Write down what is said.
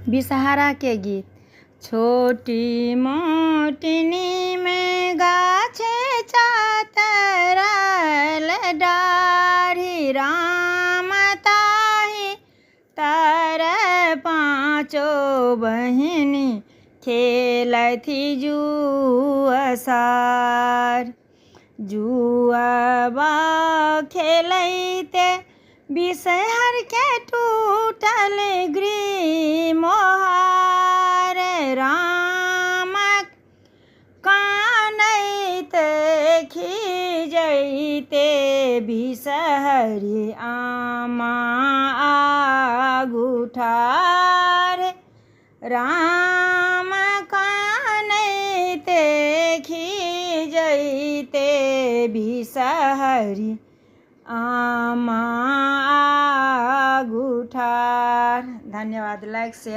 बिसहारा के गीत। छोटी मोटनी में गाछे चातरल डाढ़ी, राम ताही तर पाँचो बहिनी खेलथी जुअसार। जुआबा खेलैते बिसहर के टूटल ग्रीमोहार, राम कानैते खिजैते बिसहरी आमा आगू ठार। राम कानैते खिजैते बिसहरी आमा आगू ठार। धन्यवाद। Like share